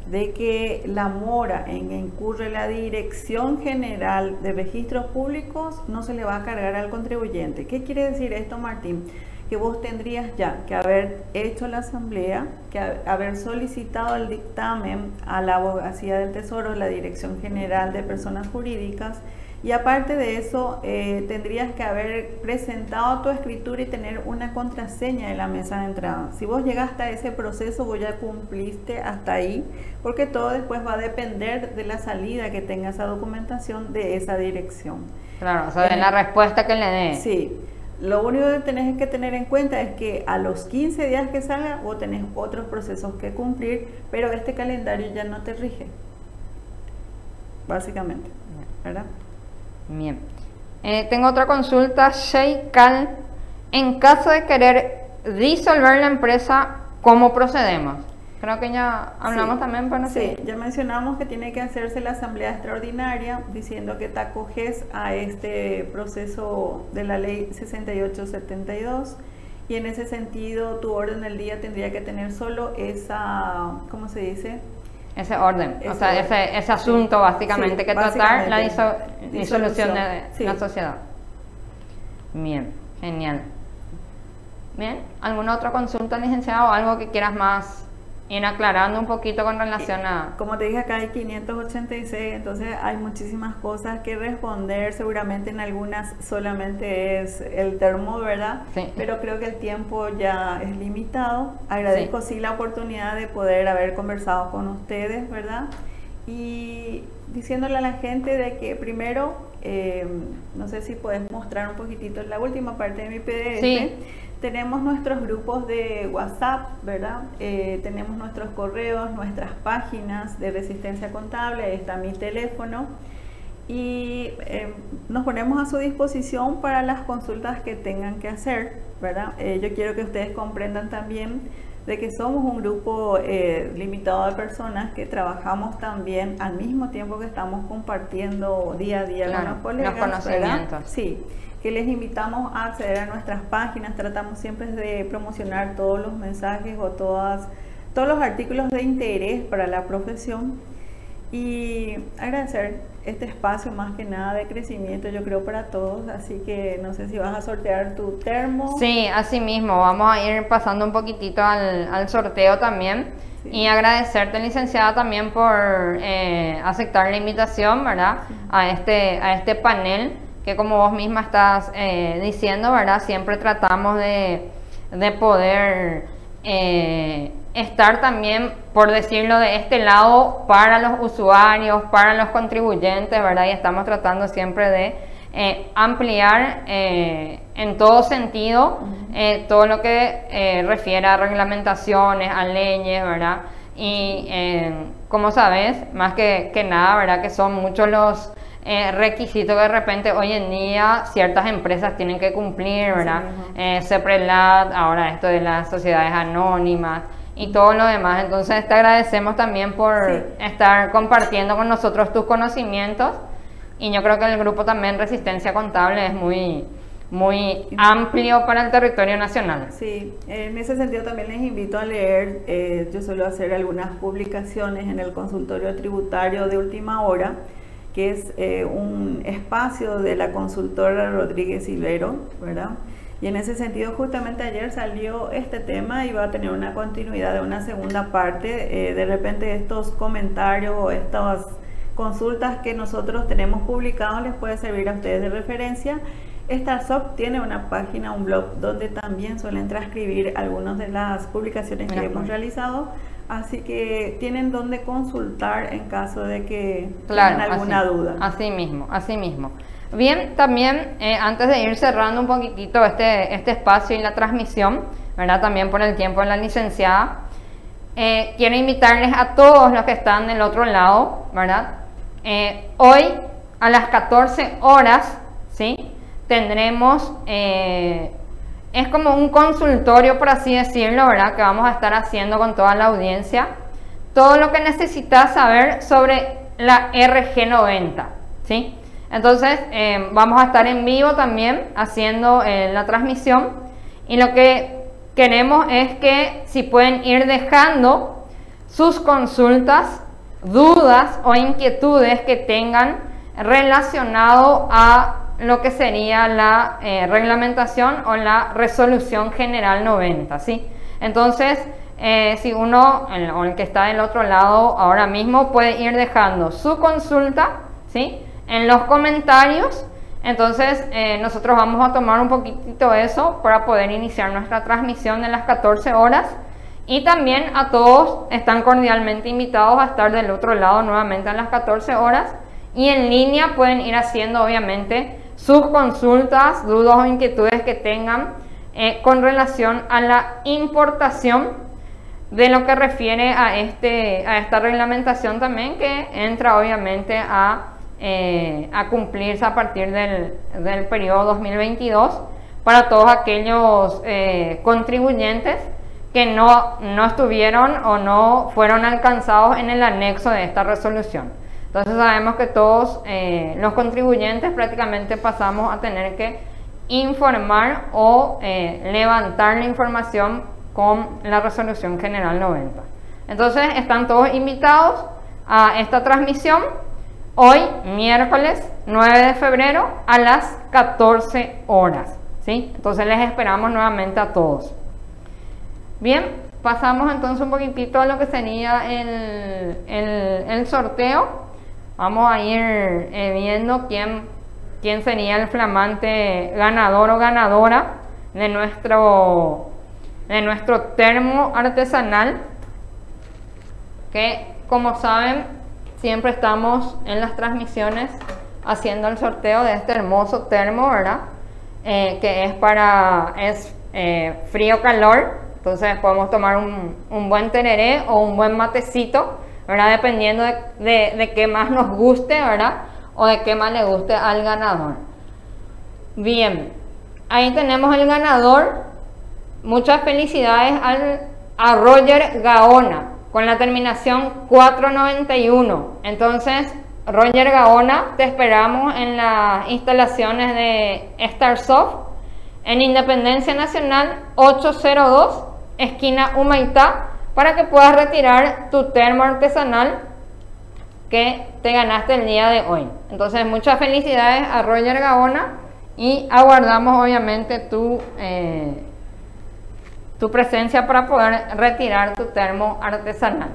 de que la mora en que incurre la Dirección General de Registros Públicos no se le va a cargar al contribuyente. ¿Qué quiere decir esto, Martín? Que vos tendrías ya que haber hecho la asamblea, que haber solicitado el dictamen a la Abogacía del Tesoro, la Dirección General de Personas Jurídicas, y aparte de eso tendrías que haber presentado tu escritura y tener una contraseña de la mesa de entrada. Si vos llegaste a ese proceso, vos ya cumpliste hasta ahí, porque todo después va a depender de la salida que tenga esa documentación de esa dirección. Claro, o sea, de la respuesta que le dé. Sí. Lo único que tenés que tener en cuenta es que a los 15 días que salga vos tenés otros procesos que cumplir, pero este calendario ya no te rige, básicamente, ¿verdad? Bien. Tengo otra consulta, Sheikal. En caso de querer disolver la empresa, ¿cómo procedemos? creo que ya hablamos también, pero sí, ya mencionamos que tiene que hacerse la asamblea extraordinaria diciendo que te acoges a este proceso de la ley 6872 y en ese sentido tu orden del día tendría que tener solo esa, ¿cómo se dice? Ese orden, o sea, ese asunto básicamente que tratar, la disolución de la sociedad. Bien, genial. Bien, ¿alguna otra consulta, licenciado, o algo que quieras más ir aclarando un poquito con relación a...? Como te dije, acá hay 586, entonces hay muchísimas cosas que responder, seguramente en algunas solamente es el termo, ¿verdad? Sí. Pero creo que el tiempo ya es limitado. Agradezco sí la oportunidad de poder haber conversado con ustedes, ¿verdad? Y diciéndole a la gente de que primero, no sé si puedes mostrar un poquitito la última parte de mi PDF. Sí. Tenemos nuestros grupos de WhatsApp, ¿verdad? Tenemos nuestros correos, nuestras páginas de Resistencia Contable, ahí está mi teléfono. Y nos ponemos a su disposición para las consultas que tengan que hacer, ¿verdad? Yo quiero que ustedes comprendan también de que somos un grupo limitado de personas que trabajamos también al mismo tiempo que estamos compartiendo día a día con los colegas, los conocimientos. ¿verdad? Sí, que les invitamos a acceder a nuestras páginas. Tratamos siempre de promocionar todos los mensajes o todos los artículos de interés para la profesión y agradecer este espacio más que nada de crecimiento, yo creo, para todos. Así que no sé si vas a sortear tu termo. Sí, así mismo, vamos a ir pasando un poquitito al sorteo también. Sí. Y agradecerte, licenciada, también por aceptar la invitación, ¿verdad? Sí. A este panel que, como vos misma estás diciendo, ¿verdad? Siempre tratamos de poder estar también, por decirlo de este lado, para los usuarios, para los contribuyentes, ¿verdad? Y estamos tratando siempre de ampliar en todo sentido todo lo que refiere a reglamentaciones, a leyes, ¿verdad? Y como sabes, más que nada, ¿verdad? Que son muchos los requisitos que de repente hoy en día ciertas empresas tienen que cumplir, ¿verdad? CEPRELAT, ahora esto de las sociedades anónimas y todo lo demás. Entonces te agradecemos también por estar compartiendo con nosotros tus conocimientos, y yo creo que el grupo también Resistencia Contable es muy amplio para el territorio nacional. Sí, en ese sentido también les invito a leer, yo suelo hacer algunas publicaciones en el consultorio tributario de última hora, que es un espacio de la consultora Rodríguez Silvero, ¿verdad? Y en ese sentido, justamente ayer salió este tema y va a tener una continuidad de una segunda parte. De repente estos comentarios o estas consultas que nosotros tenemos publicados les puede servir a ustedes de referencia. StarSoft tiene una página, un blog, donde también suelen transcribir algunas de las publicaciones que hemos realizado. Así que tienen donde consultar en caso de que tengan alguna duda. Así mismo, así mismo. Bien, también antes de ir cerrando un poquitito este espacio y la transmisión, ¿verdad? También por el tiempo de la licenciada, quiero invitarles a todos los que están del otro lado, ¿verdad? Hoy a las 14 horas, ¿sí? Tendremos... es como un consultorio, por así decirlo, ¿verdad? Que vamos a estar haciendo con toda la audiencia. Todo lo que necesitas saber sobre la RG90, ¿sí? Entonces, vamos a estar en vivo también haciendo la transmisión. Y lo que queremos es que si pueden ir dejando sus consultas, dudas o inquietudes que tengan relacionado a lo que sería la reglamentación o la resolución general 90, ¿sí? Entonces, si uno, o el que está del otro lado ahora mismo, puede ir dejando su consulta, ¿sí? En los comentarios. Entonces, nosotros vamos a tomar un poquitito eso para poder iniciar nuestra transmisión de las 14 horas. Y también a todos están cordialmente invitados a estar del otro lado nuevamente a las 14 horas. Y en línea pueden ir haciendo, obviamente, sus consultas, dudas o inquietudes que tengan con relación a la importación de lo que refiere a esta reglamentación también, que entra obviamente a cumplirse a partir del periodo 2022 para todos aquellos contribuyentes que no estuvieron o no fueron alcanzados en el anexo de esta resolución. Entonces sabemos que todos los contribuyentes prácticamente pasamos a tener que informar o levantar la información con la resolución general 90. Entonces están todos invitados a esta transmisión hoy, miércoles 9 de febrero a las 14 horas. ¿Sí? Entonces les esperamos nuevamente a todos. Bien, pasamos entonces un poquitito a lo que sería el sorteo. Vamos a ir viendo quién sería el flamante ganador o ganadora de nuestro termo artesanal, que como saben siempre estamos en las transmisiones haciendo el sorteo de este hermoso termo, ¿verdad? Que es frío-calor, entonces podemos tomar un buen tereré o un buen matecito, ¿verdad? Dependiendo de qué más nos guste, ¿verdad? O de qué más le guste al ganador. Bien, ahí tenemos el ganador. Muchas felicidades a Roger Gaona con la terminación 491. Entonces, Roger Gaona, te esperamos en las instalaciones de Starsoft en Independencia Nacional 802, esquina Humaitá, para que puedas retirar tu termo artesanal que te ganaste el día de hoy. Entonces, muchas felicidades a Roger Gaona y aguardamos obviamente tu presencia para poder retirar tu termo artesanal.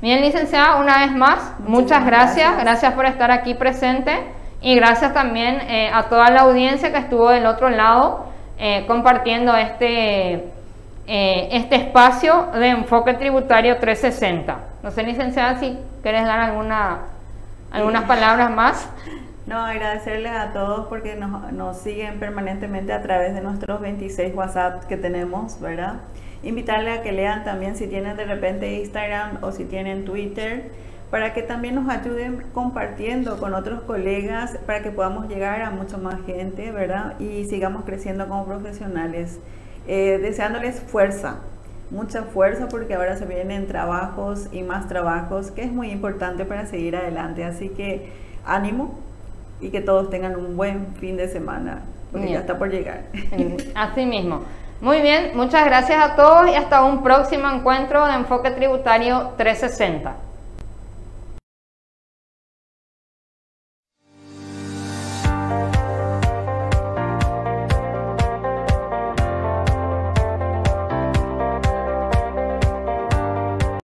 Bien, licenciada, una vez más, muchas gracias. Gracias por estar aquí presente y gracias también a toda la audiencia que estuvo del otro lado compartiendo este espacio de enfoque tributario 360. No sé, licenciada, si quieres dar algunas palabras más. No, agradecerles a todos porque nos siguen permanentemente a través de nuestros 26 WhatsApp que tenemos, ¿verdad? Invitarles a que lean también si tienen de repente Instagram o si tienen Twitter, para que también nos ayuden compartiendo con otros colegas para que podamos llegar a mucha más gente, ¿verdad? Y sigamos creciendo como profesionales. Deseándoles fuerza, mucha fuerza, porque ahora se vienen trabajos y más trabajos, que es muy importante para seguir adelante. Así que ánimo y que todos tengan un buen fin de semana, porque bien, ya está por llegar. Así mismo. Muy bien, muchas gracias a todos y hasta un próximo encuentro de Enfoque Tributario 360.